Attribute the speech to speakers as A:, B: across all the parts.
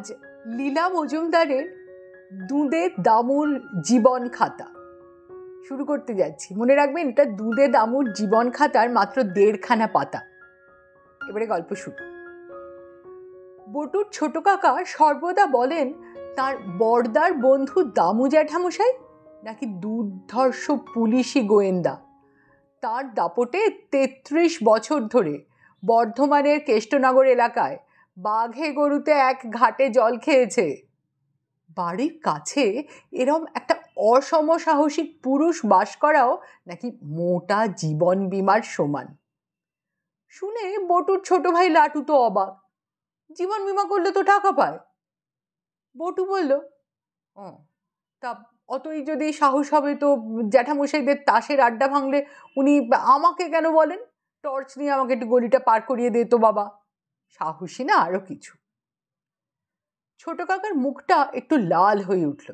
A: আজ লীলা মজুমদারের দুধে দামুর জীবন খাতা শুরু করতে যাচ্ছি। মনে রাখবেন, এটা দুধে দামুর জীবন খাতার মাত্র 1.5খানা পাতা। এবারে গল্প শুরু। বটুর ছোট কাকা সর্বদা বলেন তার বড়দার বন্ধু দামু জ্যাঠামশাই নাকি দুর্ধর্ষ পুলিশি গোয়েন্দা। তার দাপটে 33 বছর ধরে বর্ধমানের কেষ্টনগর এলাকায় বাঘে গরুতে এক ঘাটে জল খেয়েছে। বাড়ির কাছে এরম একটা অসমসাহসিক পুরুষ বাস করাও নাকি মোটা জীবন বিমার সমান। শুনে বটুর ছোট ভাই লাটু তো অবাক। জীবন বিমা করলে তো টাকা পায়। বটু বলল, ও তা অতই যদি সাহস হবে তো জ্যাঠামশাইদের তাসের আড্ডা ভাঙলে উনি আমাকে কেন বলেন? টর্চ নিয়ে আমাকে একটু গলিটা পার করিয়ে দে তো বাবা। সাহসী না আরো কিছু। ছোট কাকার মুখটা একটু লাল হয়ে উঠল।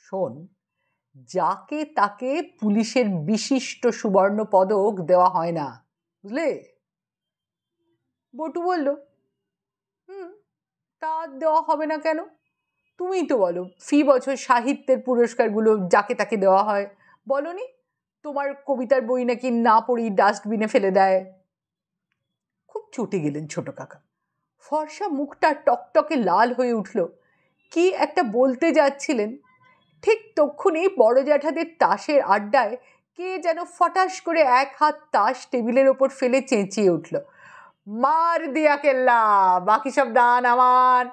A: শোন, যাকে তাকে পুলিশের বিশিষ্ট সুবর্ণ পদক দেওয়া হয় না, বুঝলে? বটু বলল, তা দেওয়া হবে না কেন? তুমি তো বলো ফি বছর সাহিত্যের পুরস্কারগুলো যাকে তাকে দেওয়া হয়। বলনি তোমার কবিতার বই নাকি না পড়ি ডাস্টবিনে ফেলে দেয়? খুব চটে গেলেন ছোট কাকা। ফর্সা মুখটা টকটকে লাল হয়ে উঠল। কি একটা বলতে যাচ্ছিলেন, ঠিক তক্ষুনি বড় জ্যাঠাদের তাসের আড্ডায় কে যেন ফটাস করে এক হাত তাস টেবিলের ওপর ফেলে চেঁচিয়ে উঠল, মার দিয়া কেল্লা, বাকি সব দান আমার।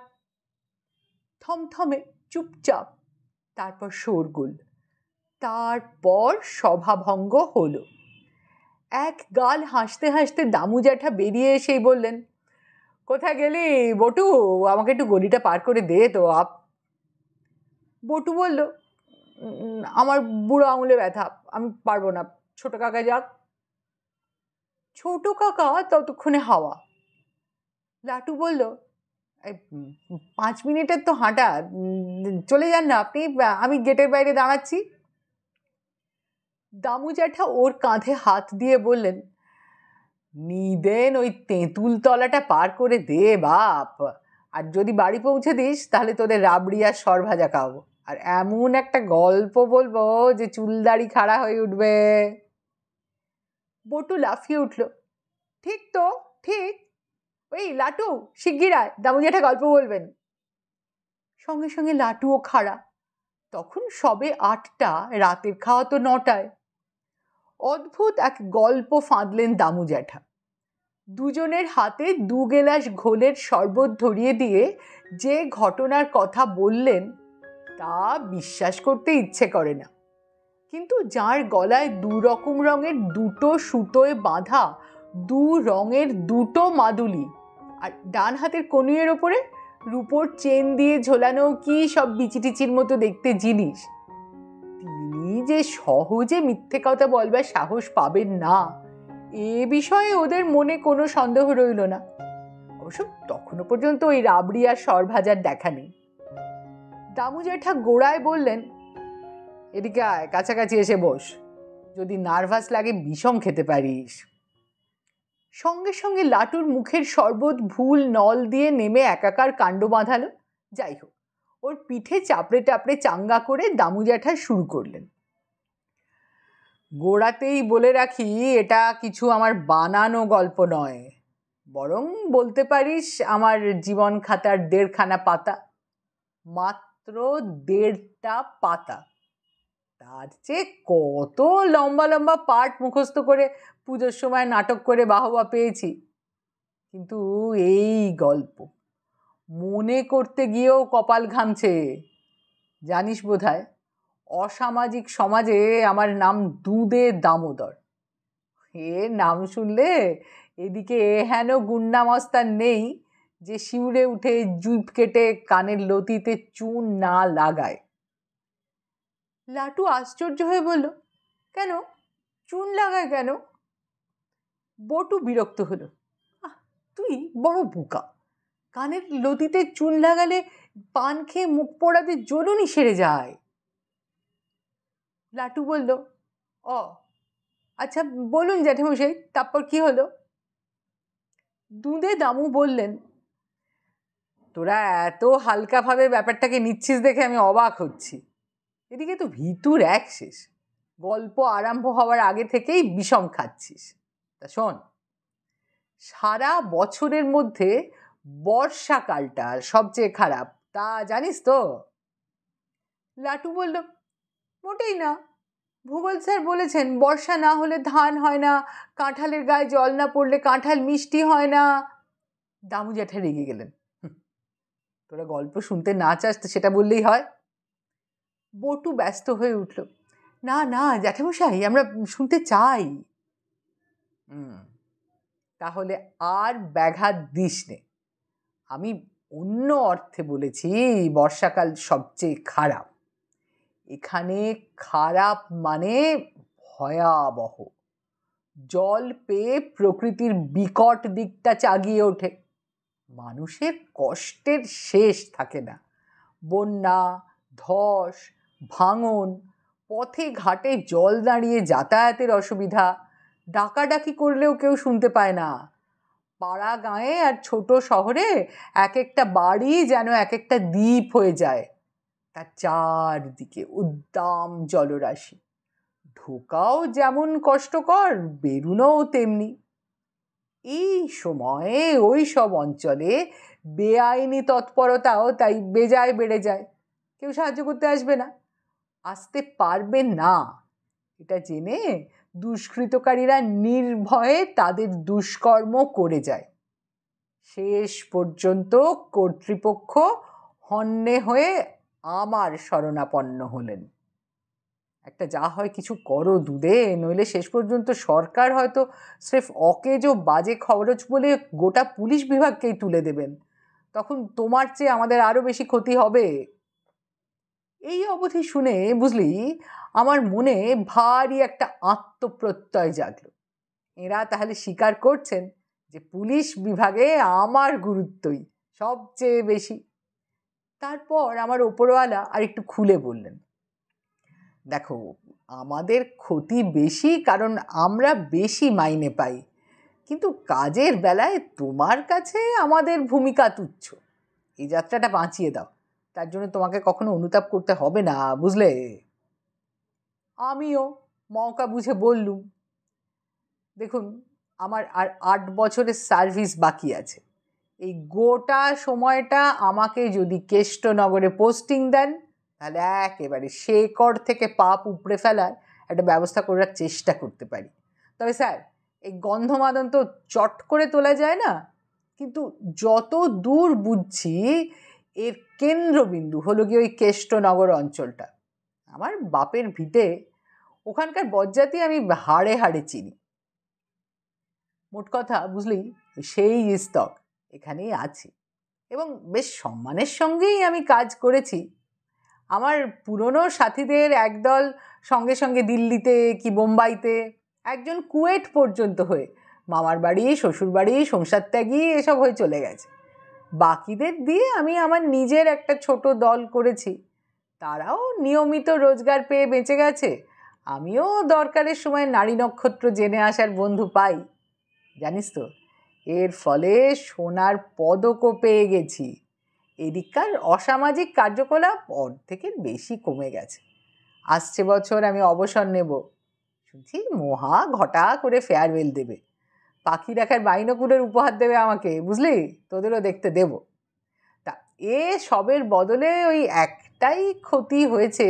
A: থমথমে চুপচাপ, তারপর শোরগোল, তারপর সভাভঙ্গ হলো। এক গাল হাসতে হাসতে দামু জ্যাঠা বেরিয়ে এসেই বললেন, কোথায় গেলি বটু? আমাকে একটু গলিটা পার করে দে তো আপ। বটু বলল, আমার বুড়ো আঙুলে ব্যথা, আমি পারবো না, ছোট কাকা যাক। ছোট কাকা ততক্ষণে হাওয়া। লাটু বলল, 5 মিনিটের তো হাঁটা, চলে যান না আপনি, আমি গেটের বাইরে দাঁড়াচ্ছি। দামু জ্যাঠা ওর কাঁধে হাত দিয়ে বললেন, নিদেন ওই তেঁতুল তলাটা পার করে দে বাপ, আর যদি বাড়ি পৌঁছে দিস তাহলে তোদের রাবড়ি আর সর ভাজা খাওয়াবো, আর এমন একটা গল্প বলবো যে চুলদাড়ি খাড়া হয়ে উঠবে। বটু লাফিয়ে উঠল, ঠিক তো, ঠিক। ওই লাটু, শিগগির আয়, দামু জ্যাঠা গল্প বলবেন। সঙ্গে সঙ্গে লাটুও খাড়া। তখন সবে 8টা, রাতের খাওয়া তো 9টায়। অদ্ভুত এক গল্প ফাঁদলেন দামু জ্যাঠা। দুজনের হাতে 2 গেলাস ঘোলের শরবত ধরিয়ে দিয়ে যে ঘটনার কথা বললেন তা বিশ্বাস করতে ইচ্ছে করে না। কিন্তু যার গলায় 2 রকম রঙের 2টো সুতোয় বাঁধা 2 রঙের 2টো মাদুলি, আর ডান হাতের কনুইয়ের ওপরে রূপোর চেন দিয়ে ঝোলানো কি সব বিচিটিচির মতো দেখতে জিনিস, তিনি যে সহজে মিথ্যে কথা বলবার সাহস পাবেন না, এ বিষয়ে ওদের মনে কোনো সন্দেহ রইল না। অবশ্য তখনও পর্যন্ত ওই রাবড়ি আর সর ভাজার দেখা নেই। দামু জ্যাঠা গোড়ায় বললেন, এদিকে আয়, কাছাকাছি এসে বস, যদি নার্ভাস লাগে বিষম খেতে পারিস। সঙ্গে সঙ্গে লাটুর মুখের শরবত ভুল নল দিয়ে নেমে একাকার কাণ্ড বাঁধালো। যাই হোক, ওর পিঠে চাপড়ে টাপড়ে চাঙ্গা করে দামু জ্যাঠা শুরু করলেন, গোড়াতেই বলে রাখি, এটা কিছু আমার বানানো গল্প নয়, বরং বলতে পারিস আমার জীবন খাতার 1.5খানা পাতা, মাত্র 1.5টা পাতা। তার চেয়ে কত লম্বা লম্বা পাঠ মুখস্থ করে পুজোর সময় নাটক করে বাহবা পেয়েছি, কিন্তু এই গল্প মনে করতে গিয়েও কপাল ঘামছে। জানিস বোধহয়, অসামাজিক সমাজে আমার নাম দুধে দামোদর। এ নাম শুনলে এদিকে হেন গুন্ডামস্তান নেই যে শিউরে উঠে জুপ কেটে কানের লতিতে চুন না লাগায়। লাটু আশ্চর্য হয়ে বলল, কেন চুন লাগায় কেন? বটু বিরক্ত হলো, তুই বড় বোকা, কানের লতিতে চুন লাগালে পান খেয়ে মুখ পোড়াতে জ্বলুনি সেরে যায়। লাটু বলল, ও আচ্ছা বলুন জ্যাঠামশাই, তারপর কি হলো? দুধে দামু বললেন, তোরা এত হালকাভাবে ব্যাপারটাকে নিচ্ছিস দেখে আমি অবাক হচ্ছি। এদিকে তো ভিতুর এক শেষ, গল্প আরম্ভ হওয়ার আগে থেকেই বিষম খাচ্ছিস। তা শোন, সারা বছরের মধ্যে বর্ষাকালটা সবচেয়ে খারাপ, তা জানিস তো? লাটু বলল, মোটেই না। ভূগোল স্যার বলেছেন বর্ষা না হলে ধান হয় না, কাঁঠালের গায়ে জল না পড়লে কাঁঠাল মিষ্টি হয় না। দামু জ্যাঠা রেগে গেলেন। তোরা গল্প শুনতে না চাস তো সেটা বললেই হয়। বটু ব্যস্ত হয়ে উঠল, না না জ্যাঠামশাই, আমরা শুনতে চাই। তাহলে আর ব্যাঘাত দিস নে। আমি অন্য অর্থে বলেছি বর্ষাকাল সবচেয়ে খারাপ। এখানে খারাপ মানে ভয়াবহ। জল পেয়ে প্রকৃতির বিকট দিকটা জাগিয়ে ওঠে। মানুষের কষ্টের শেষ থাকে না। বন্যা, ধস, ভাঙন, পথে ঘাটে জল দাঁড়িয়ে যাতায়াতের অসুবিধা, ডাকাডাকি করলেও কেউ শুনতে পায় না। পাড়া গাঁয়ে আর ছোট শহরে এক একটা বাড়ি যেন এক একটা দ্বীপ হয়ে যায়। তার চারদিকে উদ্দাম জলরাশি। ঢোকাও যেমন কষ্টকর, বেরুনোও তেমনি। এই সময়ে ওই সব অঞ্চলে বেআইনি তৎপরতাও তাই বেজায় বেড়ে যায়। কেউ সাহায্য করতে আসবে না, আসতে পারবে না, এটা জেনে দুষ্কৃতকারীরা নির্ভয়ে তাদের দুষ্কর্ম করে যায়। শেষ পর্যন্ত কর্তৃপক্ষ হন্যে হয়ে আমার শরণাপন্ন হলেন। একটা যা হয় কিছু করো দুধে, নইলে শেষ পর্যন্ত সরকার হয়তো স্রেফ অকেজ ও বাজে খরচ বলে গোটা পুলিশ বিভাগকেই তুলে দেবেন। তখন তোমার চেয়ে আমাদের আরও বেশি ক্ষতি হবে। এই অবধি শুনে বুঝলি আমার মনে ভারী একটা আত্মপ্রত্যয় জাগলো। এরা তাহলে স্বীকার করছেন যে পুলিশ বিভাগে আমার গুরুত্বই সবচেয়ে বেশি। তারপর আমার ওপরওয়ালা আর একটু খুলে বললেন, দেখো, আমাদের ক্ষতি বেশি কারণ আমরা বেশি মাইনে পাই, কিন্তু কাজের বেলায় তোমার কাছে আমাদের ভূমিকা তুচ্ছ। এই যাত্রাটা বাঁচিয়ে দাও, তার জন্য তোমাকে কখনো অনুতাপ করতে হবে না, বুঝলে? আমিও মৌকা বুঝে বললুম, দেখুন, আমার আর 8 বছরের সার্ভিস বাকি আছে। এই গোটা সময়টা আমাকে যদি কেষ্টনগরে পোস্টিং দেন, তাহলে একেবারে শেকড় থেকে পাপ উপড়ে ফেলার একটা ব্যবস্থা করার চেষ্টা করতে পারি। তবে স্যার, এই গন্ধমাদন তো চট করে তোলা যায় না, কিন্তু যত দূর বুঝছি এর কেন্দ্রবিন্দু হলো গিয়ে ওই কেষ্টনগর অঞ্চলটা। আমার বাপের ভিটে, ওখানকার বজ্জাতি আমি হাড়ে হাড়ে চিনি। মোট কথা বুঝলি, সেই স্তক এখানেই আছি এবং বেশ সম্মানের সঙ্গেই আমি কাজ করেছি। আমার পুরনো সাথীদের একদল সঙ্গে সঙ্গে দিল্লিতে কি বোম্বাইতে, একজন কুয়েট পর্যন্ত হয়ে মামার বাড়ি, শ্বশুর বাড়ি, সংসার ত্যাগী এসব হয়ে চলে গেছে। বাকিদের দিয়ে আমি আমার নিজের একটা ছোট দল করেছি। তারাও নিয়মিত রোজগার পেয়ে বেঁচে গেছে। আমিও দরকারের সময় নারী নক্ষত্র জেনে আসার বন্ধু পাই। জানিস তো, এর ফলে সোনার পদকও পেয়ে গেছি। এদিককার অসামাজিক কার্যকলাপ অর্ধেকের বেশি কমে গেছে। আসছে বছর আমি অবসর নেব। শুনছি মহা ঘটা করে ফেয়ারওয়েল দেবে, পাখি দেখার বাইনোকুলার উপহার দেবে আমাকে, বুঝলি? তোদেরও দেখতে দেব। তা এ সবের বদলে ওই একটাই ক্ষতি হয়েছে,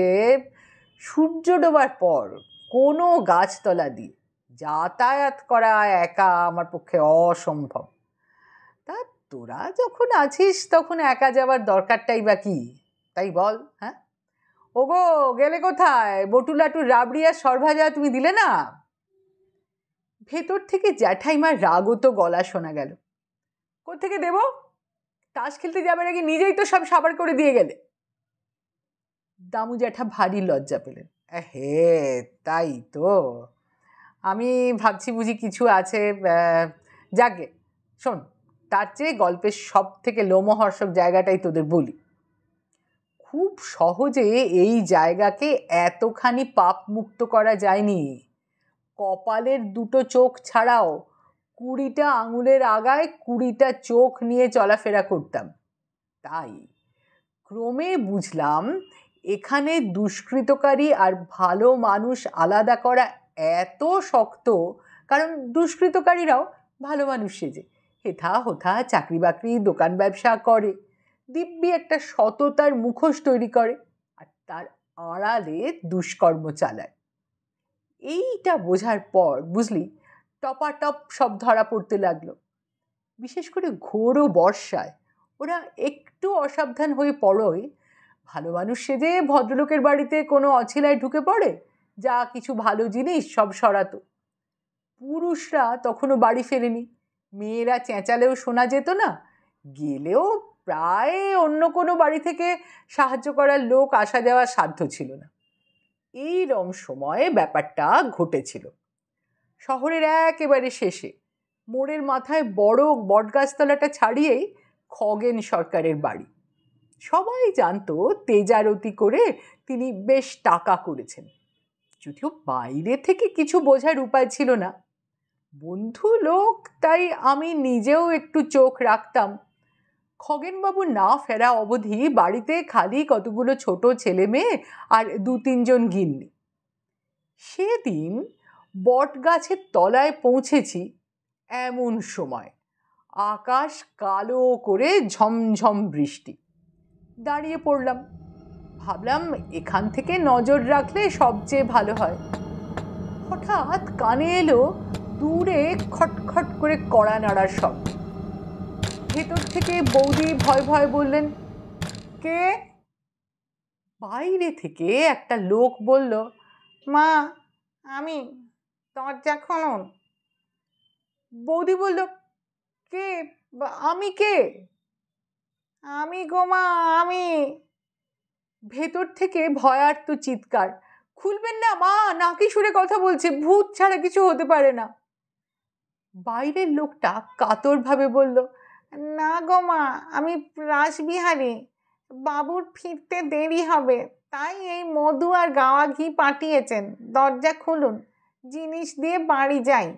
A: সূর্য ডোবার পর কোনো গাছতলা দিয়ে যাতায়াত করা একা আমার পক্ষে অসম্ভব। তা তোরা যখন আছিস তখন একা যাওয়ার দরকারটাই বা কি, তাই বল? হ্যাঁ, ওগো, গেলে কোথায়? বটুলাটুর রাবড়ি আর সরভাজা তুমি দিলে না? ভেতর থেকে জ্যাঠাইমার রাগত গলা শোনা গেল। কোত্থেকে দেব? তাস খেলতে যাবার আগে নিজেই তো সব সাবার করে দিয়ে গেলে। দামু জ্যাঠা ভারী লজ্জা পেলেন। হে, তাই তো, আমি ভাবছি বুঝি কিছু আছে। যাকে শোন, তার চেয়ে গল্পের সব থেকে লোমহর্ষক জায়গাটাই তোদের বলি। খুব সহজে এই জায়গাকে এতখানি পাপ মুক্ত করা যায়নি। কপালের দুটো চোখ ছাড়াও 20টা আঙুলের আগায় 20টা চোখ নিয়ে চলাফেরা করতাম। তাই ক্রমে বুঝলাম এখানে দুষ্কৃতকারী আর ভালো মানুষ আলাদা করা এত শক্ত, কারণ দুষ্কৃতকারীরাও ভালো মানুষ সেজে হেথা হোথা চাকরি বাকরি দোকান ব্যবসা করে, দিব্যি একটা সততার মুখোশ তৈরি করে আর তার আড়ালে দুষ্কর্ম চালায়। এইটা বোঝার পর বুঝলি টপাটপ সব ধরা পড়তে লাগলো। বিশেষ করে ঘোর ও বর্ষায় ওরা একটু অসাবধান হয়ে পড়োয় ভালো মানুষ সেজে ভদ্রলোকের বাড়িতে কোনো অছিলায় ঢুকে পড়ে, যা কিছু ভালো জিনিস সব সরাতো। পুরুষরা তখনও বাড়ি ফেরেনি, মেয়েরা চেঁচালেও শোনা যেত না, গেলেও প্রায় অন্য কোনো বাড়ি থেকে সাহায্য করার লোক আসা যাওয়ার সাধ্য ছিল না। এইরকম সময়ে ব্যাপারটা ঘটেছিল শহরের একেবারে শেষে, মোড়ের মাথায় বড় বটগাছতলাটা ছাড়িয়েই খগেন সরকারের বাড়ি। সবাই জানতো তেজারতি করে তিনি বেশ টাকা করেছেন, যদিও বাইরে থেকে কিছু বোঝার উপায় ছিল না। বন্ধু লোক, তাই আমি নিজেও একটু চোখ রাখতাম। খগেনবাবু না ফেরা অবধি বাড়িতে খালি কতগুলো ছোট ছেলে মেয়ে আর 2-3 জন গিন্নি। সেদিন বট গাছের তলায় পৌঁছেছি এমন সময় আকাশ কালো করে ঝমঝম বৃষ্টি। দাঁড়িয়ে পড়লাম, ভাবলাম এখান থেকে নজর রাখলে সবচেয়ে ভালো হয়। হঠাৎ কানে এলো দূরে খটখট করে কড়া নাড়ার শব্দ। ভেতর থেকে বৌদি ভয় ভয় বললেন, কে? বাইরে থেকে একটা লোক বলল, মা আমি, দরজা খুলুন। বৌদি বলল, কে? আমি কে? আমি গো মা, আমি। ভেতর থেকে ভয়ার্ত চিৎকার, খুলবেন না মা, নাকি সুরে কথা বলছে, ভূত ছাড়া কিছু হতে পারে না। বাইরের লোকটা কাতরভাবে বলল, না গো মা, আমি রাসবিহারী, বাবুর ফিরতে দেরি হবে, তাই এই মধু আর গাওয়া ঘি পাঠিয়েছেন, দরজা খুলুন, জিনিস দিয়ে বাড়ি যাই।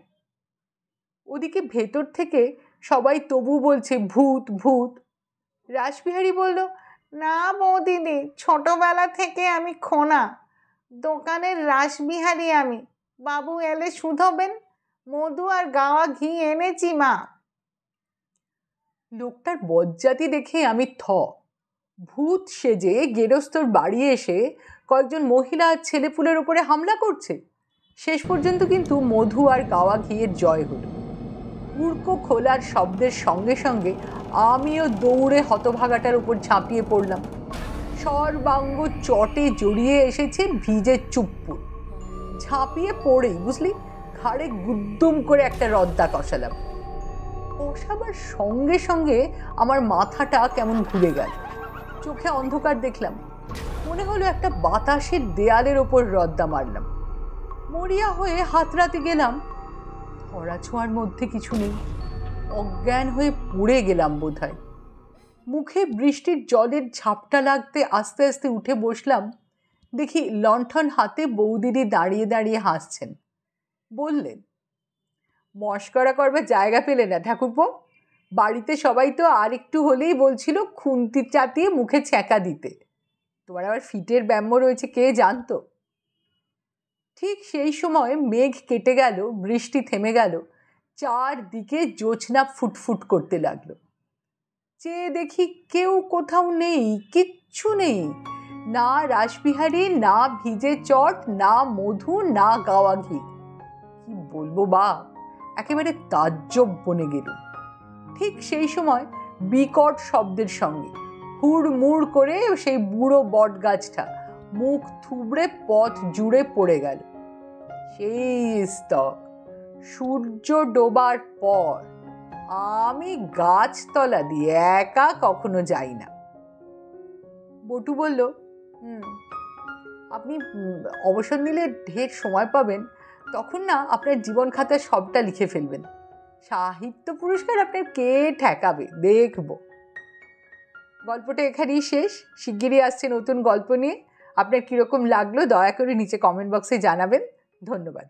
A: ওদিকে ভেতর থেকে সবাই তবু বলছে ভূত ভূত। রাসবিহারী বলল, না বৌদিদি, ছোটবেলা থেকে আমি খোনা, দোকানের রাসবিহারী আমি, বাবু এলে শুধোবেন, মধু আর গাওয়া ঘি এনেছি মা। লোকটার বজ্জাতি দেখে আমি ভূত সেজে গেরস্তর বাড়ি এসে কয়েকজন মহিলা আর ছেলেপুলের উপরে হামলা করছে। শেষ পর্যন্ত কিন্তু মধু আর গাওয়া ঘিয়ের জয় হলো। উড়কো খোলার শব্দের সঙ্গে সঙ্গে আমিও দৌড়ে হতভাগাটার উপর ঝাঁপিয়ে পড়লাম। সর্বাঙ্গ চটে জড়িয়ে এসেছে ভিজে চুপ্পুর। ঝাঁপিয়ে পড়েই বুঝলি ঘাড়ে গুদ্দুম করে একটা রদ্দা কষালাম। কষাবার সঙ্গে সঙ্গে আমার মাথাটা কেমন ঘুরে গেল, চোখে অন্ধকার দেখলাম, মনে হলো একটা বাতাসের দেয়ালের ওপর রদ্দা মারলাম। মরিয়া হয়ে হাতড়াতে গেলাম, ধরা ছোঁয়ার মধ্যে কিছু নেই, অজ্ঞান হয়ে পড়ে গেলাম বোধহয়। মুখে বৃষ্টির জলের ঝাপটা লাগতে আস্তে আস্তে উঠে বসলাম, দেখি লণ্ঠন হাতে বৌদিদি দাঁড়িয়ে দাঁড়িয়ে হাসছেন। বললেন, মস্করা করবার জায়গা পেলে না ঠাকুরপো, বাড়িতে সবাই তো আর একটু হলেই বলছিল খুন্তি চাটিয়ে মুখে ছ্যাঁকা দিতে, তোমার আবার ফিটের ব্যাম্য রয়েছে কে জানতো। ঠিক সেই সময় মেঘ কেটে গেল, বৃষ্টি থেমে গেল, চারদিকে জোছনা ফুটফুট করতে লাগলো। চেয়ে দেখি কেউ কোথাও নেই, কিচ্ছু নেই, না রাসবিহারী, না ভিজে চট, না মধু, না গাওয়া ঘি। কি বলবো বা, একেবারে তাজ্জব বনে গেল। ঠিক সেই সময় বিকট শব্দের সঙ্গে হুড়মুড় করে সেই বুড়ো বট গাছটা মুখ থুবড়ে পথ জুড়ে পড়ে গেল। সেই স্তক সূর্য ডোবার পর আমি গাছতলা দিয়ে একা কখনো যাই না। বটু বলল, আপনি অবসর নিলে ঢের সময় পাবেন, তখন না আপনার জীবন খাতায় সবটা লিখে ফেলবেন, সাহিত্য পুরস্কার আপনার কে ঠেকাবে দেখব। গল্পটা এখানেই শেষ, শিগগিরই আসছে নতুন গল্প নিয়ে। আপনার কীরকম লাগলো দয়া করে নিচে কমেন্ট বক্সে জানাবেন। ধন্যবাদ।